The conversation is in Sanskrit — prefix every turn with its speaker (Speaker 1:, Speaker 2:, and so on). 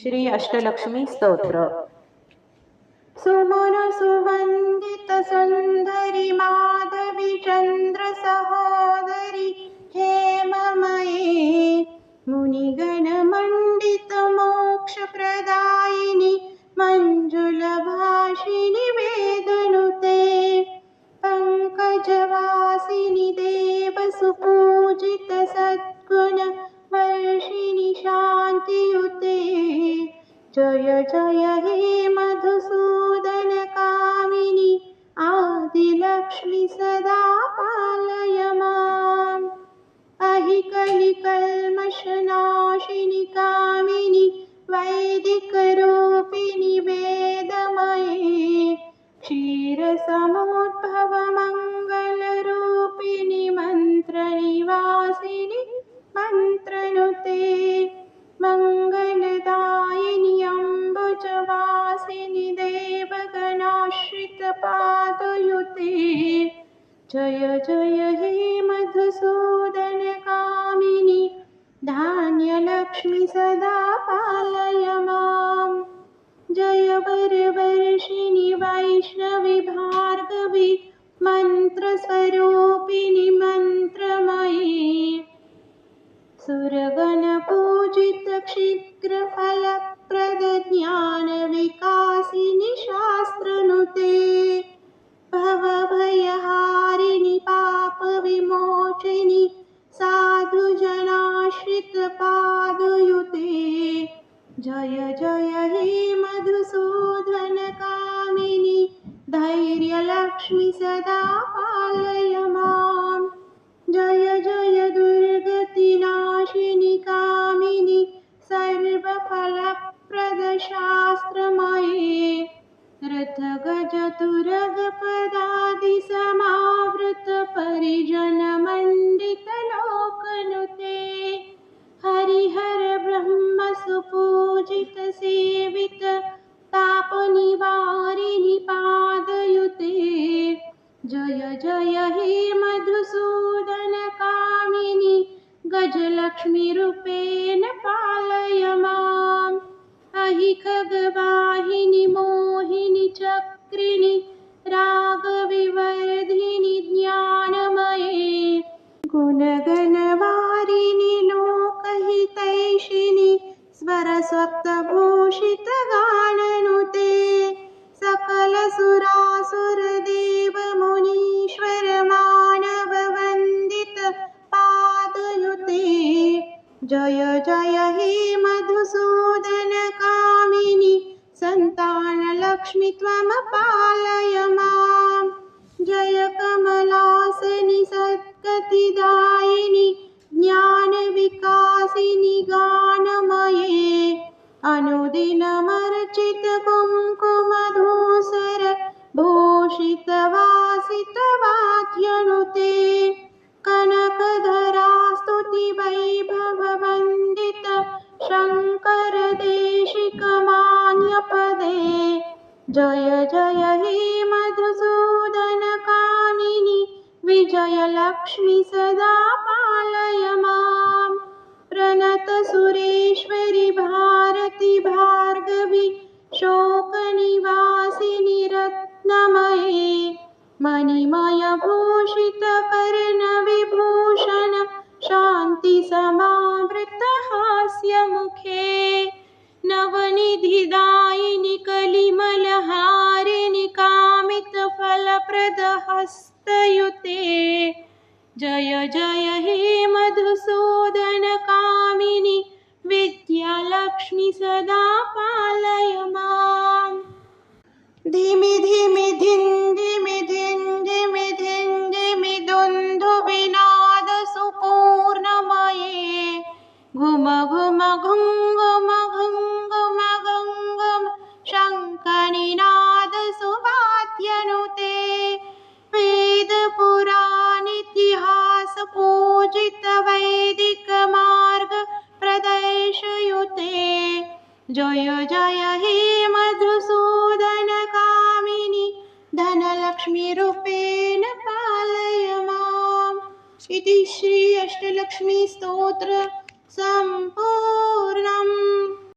Speaker 1: श्री अष्टलक्ष्मी स्तोत्र। सुमन सुवंदित सुंदरी माधवी चंद्र सहोदरी हेममये मुनिगण मंडित मोक्ष प्रदायिनी मंजुल भाषिनी वेदनुते पंकजवासिनी देव सुपूजित सद्गुण वर्षिणी शांतियुते जय जय हे मधुसूदन कामिनी आदिलक्ष्मी सदा पालय माम् अहिकलि कल्मषनाशिनि कामिनि वैदिकरूपिणि वेदमये क्षीरसमुद्भव मङ्गलरूपिणि मन्त्रनिवासिनि मन्त्रनुते मङ्गलदायिनि अम्बुजवासिनि देवगणाश्रितपादयुते जय जय हे मधुसूदन कामिनि धान्यलक्ष्मी सदा पालय माम् जय वरवर्षिणि वैष्णवी भार्गवी मन्त्रस्वरूपिणि मन्त्रमयी सुरगणपूजित क्षिप्रफलप्रद ज्ञानविकासिनि शास्त्रनुते भवभयहारिणि पापविमोचिनि साधुजनाश्रितपादयुते जय जय हे मधुसूदन कामिनि धैर्यलक्ष्मी सदा पालय माम् जय जय दुर्गतिनाशिनि कामिनि सर्वफलप्रद शास्त्रमये रथगजतुरगपदादि समावृत परिजनमण्डितलोकनुते हरिहर ब्रह्म सुपूजित सेवित तापनिवारिणि पादयुते जय जय हे मधुसूदन कामिनि गजलक्ष्मी रूपेण पालय माम् अहि खगवाहिनि मोहिनि चक्रिणि रागविवर्धिनि ज्ञानमये गुणगणवारिणि लोकहितैषिणि स्वरस्वप्तभूषितगाननुते सकलसुरासुरदेवमुनीश्वर मानववन्दित पादयुते जय जय हे मधुसूदन कामिनि सन्तानलक्ष्मी त्वं पालय माम् जय कमलासनि सद्गतिदायिनि ज्ञानविकासिनि गानमये अनुदिनमर्चित कुङ्कुमधूसर भूषितवासितवाद्यनुते कनकधरा स्तुति वैभववन्दित शङ्कर देशिकमान्यपदे जय जय हे मधुसूदन कामिनि विजयलक्ष्मी सदा पालय माम् प्रणत सुरेश्वरि भारती भार्गवी शोकनिवासिनि रत्नमये मणिमयभूषित कर्णविभूषण शान्ति समावृत हास्यमुखे नवनिधिदायिनि कलिमलहारिणि कामितफलप्रद हस्तयुते जय जय हे मधुसूदन कामिनि विद्यालक्ष्मी सदा पालय माम् धिमि धिमि धिङ्गिमि धिङ्गिमि धिङ्गिमि दुन्दुभिनाद सुपूर्णमये घुम घुम घुङ्गुम घुङ्गुम घुङ्गुम शङ्खनिनाद सुवाद्यनुते वेदपुराणेतिहास पूजित वैदिक मार्ग प्रदर्शयुते जय जय हे मधुसूदन कामिनि धनलक्ष्मी रूपेण पालय माम् इति श्री अष्टलक्ष्मी स्तोत्र सम्पूर्णम्।